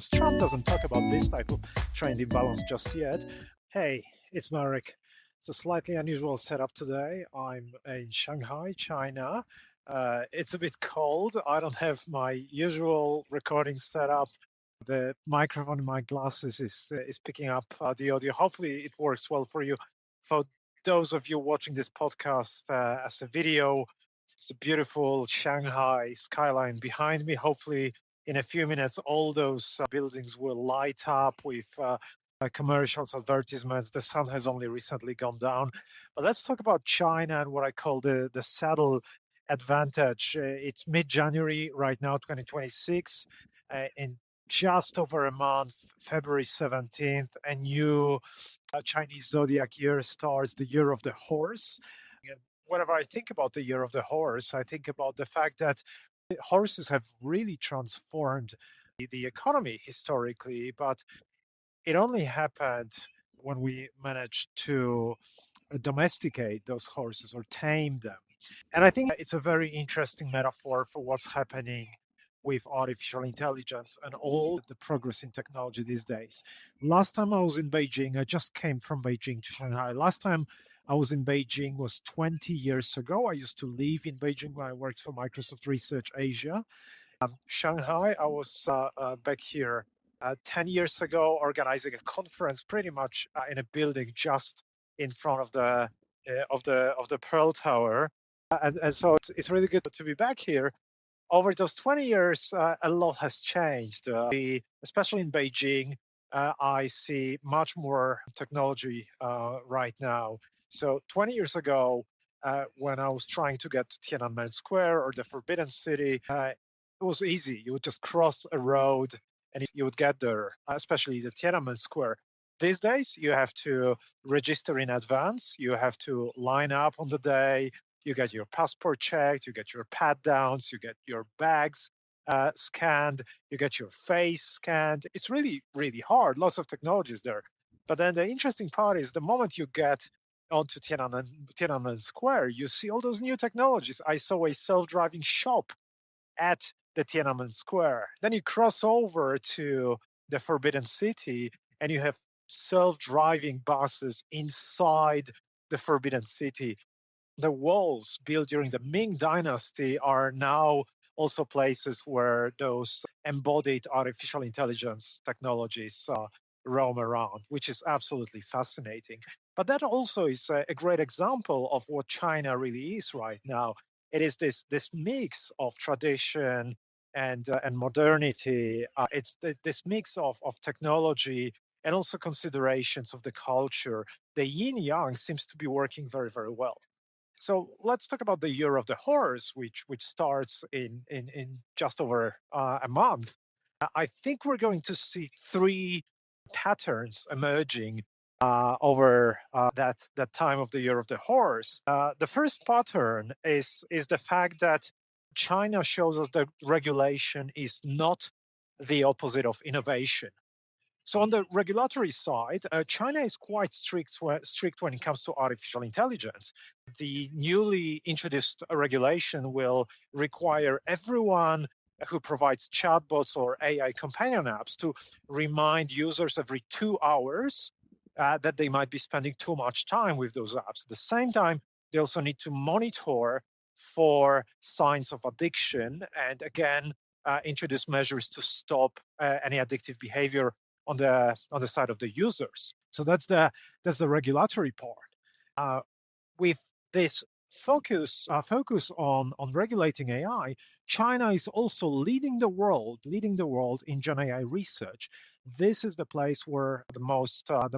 Trump doesn't talk about this type of trend imbalance just yet. Hey, it's Marek. It's a slightly unusual setup today. I'm in Shanghai, China. It's a bit cold. I don't have my usual recording setup. The microphone in my glasses is picking up the audio. Hopefully, it works well for you. For those of you watching this podcast as a video, it's a beautiful Shanghai skyline behind me. Hopefully, in a few minutes, all those buildings will light up with commercials, advertisements. The sun has only recently gone down. But let's talk about China and what I call the saddle advantage. It's mid-January right now, 2026. In just over a month, February 17th, a new Chinese zodiac year starts, the year of the horse. And whenever I think about the year of the horse, I think about the fact that horses have really transformed the economy historically, but it only happened when we managed to domesticate those horses or tame them. And I think it's a very interesting metaphor for what's happening with artificial intelligence and all the progress in technology these days. Last time I was in Beijing, I just came from Beijing to Shanghai. Last time I was in Beijing was 20 years ago. I used to live in Beijing when I worked for Microsoft Research Asia. Shanghai, I was back here 10 years ago organizing a conference pretty much in a building just in front of the Pearl Tower. And so it's really good to be back here. Over those 20 years, a lot has changed. Especially in Beijing, I see much more technology right now. So 20 years ago, when I was trying to get to Tiananmen Square or the Forbidden City, it was easy. You would just cross a road and you would get there, especially the Tiananmen Square. These days, you have to register in advance. You have to line up on the day. You get your passport checked. You get your pat downs. You get your bags scanned. You get your face scanned. It's really, really hard. Lots of technologies there. But then the interesting part is the moment you get onto Tiananmen Square, you see all those new technologies. I saw a self-driving shop at the Tiananmen Square. Then you cross over to the Forbidden City and you have self-driving buses inside the Forbidden City. The walls built during the Ming Dynasty are now also places where those embodied artificial intelligence technologies roam around, which is absolutely fascinating. But that also is a great example of what China really is right now. It is this mix of tradition and modernity. It's this mix of technology and also considerations of the culture. The yin yang seems to be working very, very well. So let's talk about the year of the horse, which starts in just over a month. I think we're going to see three patterns emerging over that time of the year of the horse. The first pattern is the fact that China shows us that regulation is not the opposite of innovation. So on the regulatory side, China is quite strict when it comes to artificial intelligence. The newly introduced regulation will require everyone who provides chatbots or AI companion apps to remind users every 2 hours that they might be spending too much time with those apps. At the same time, they also need to monitor for signs of addiction and again introduce measures to stop any addictive behavior on the side of the users. So that's the regulatory part. With this focus on regulating AI, China is also leading the world in GenAI research. This is the place where the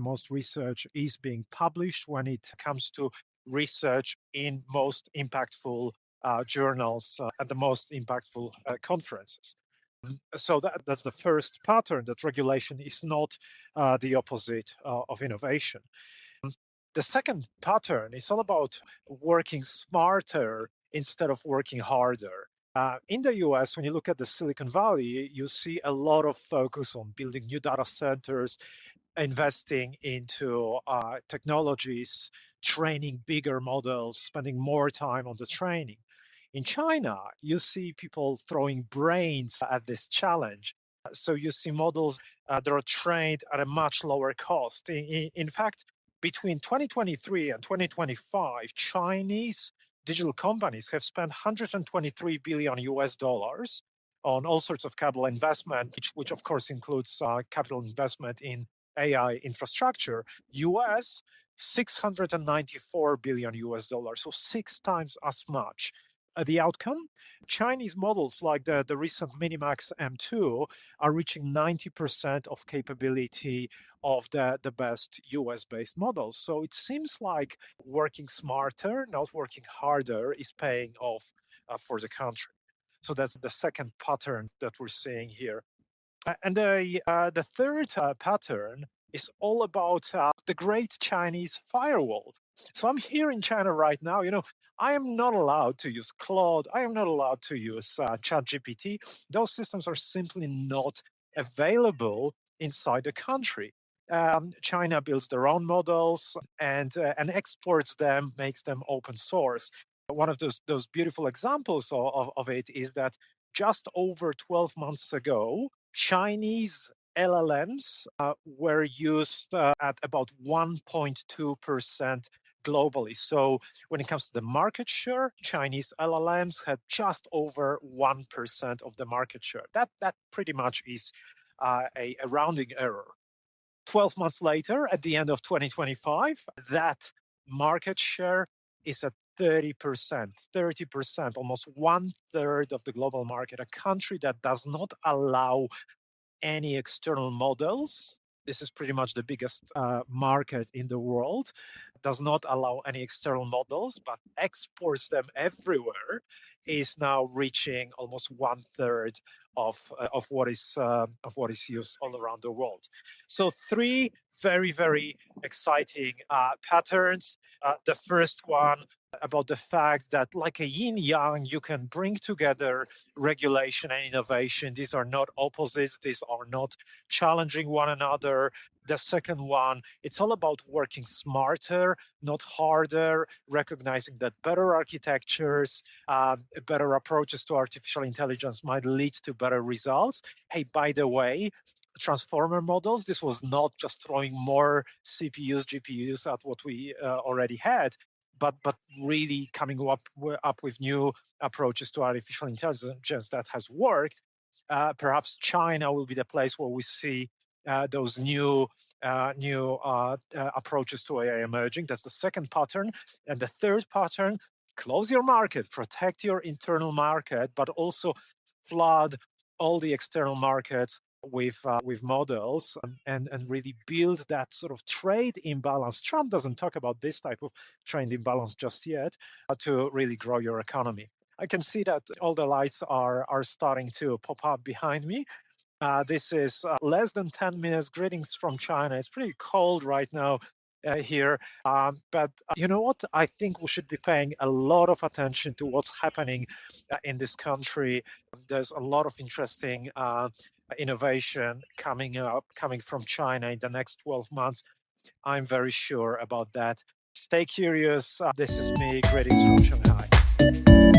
most research is being published when it comes to research in most impactful journals at the most impactful conferences. So that's the first pattern, that regulation is not the opposite of innovation. The second pattern is all about working smarter instead of working harder. In the US, when you look at the Silicon Valley, you see a lot of focus on building new data centers, investing into technologies, training bigger models, spending more time on the training. In China, you see people throwing brains at this challenge. So you see models that are trained at a much lower cost. In fact, between 2023 and 2025, Chinese digital companies have spent 123 billion US dollars on all sorts of capital investment, which of course includes capital investment in AI infrastructure. US 694 billion US dollars, so 6 times as much. The outcome, Chinese models like the recent MiniMax M2 are reaching 90% of capability of the best US-based models. So it seems like working smarter, not working harder, is paying off for the country. So that's the second pattern that we're seeing here. And the third pattern is all about the great Chinese firewall. So I'm here in China right now. I am not allowed to use Claude. I am not allowed to use ChatGPT. Those systems are simply not available inside the country. China builds their own models and exports them, makes them open source. One of those beautiful examples of it is that just over 12 months ago, Chinese LLMs were used at about 1.2% globally. So when it comes to the market share, Chinese LLMs had just over 1% of the market share. That pretty much is a rounding error. 12 months later, at the end of 2025, that market share is at 30%, almost 1/3 of the global market, a country that does not allow any external models. This is pretty much the biggest market in the world. Does not allow any external models, but exports them everywhere. Is now reaching almost 1/3 of what is used all around the world. So three very exciting patterns. The first one about the fact that, like a yin yang, you can bring together regulation and innovation. These are not opposites. These are not challenging one another. The second one, it's all about working smarter, not harder, recognizing that better architectures, better approaches to artificial intelligence might lead to better results. Hey, by the way, transformer models, this was not just throwing more CPUs, GPUs at what we already had, but really coming up with new approaches to artificial intelligence that has worked. Perhaps China will be the place where we see those new approaches to AI emerging. That's the second pattern. And the third pattern, close your market, protect your internal market, but also flood all the external markets with models and really build that sort of trade imbalance. Trump doesn't talk about this type of trade imbalance just yet, to really grow your economy. I can see that all the lights are starting to pop up behind me. This is less than 10 minutes. Greetings from China. It's pretty cold right now here. But you know what? I think we should be paying a lot of attention to what's happening in this country. There's a lot of interesting innovation coming from China in the next 12 months. I'm very sure about that. Stay curious. This is me. Greetings from Shanghai.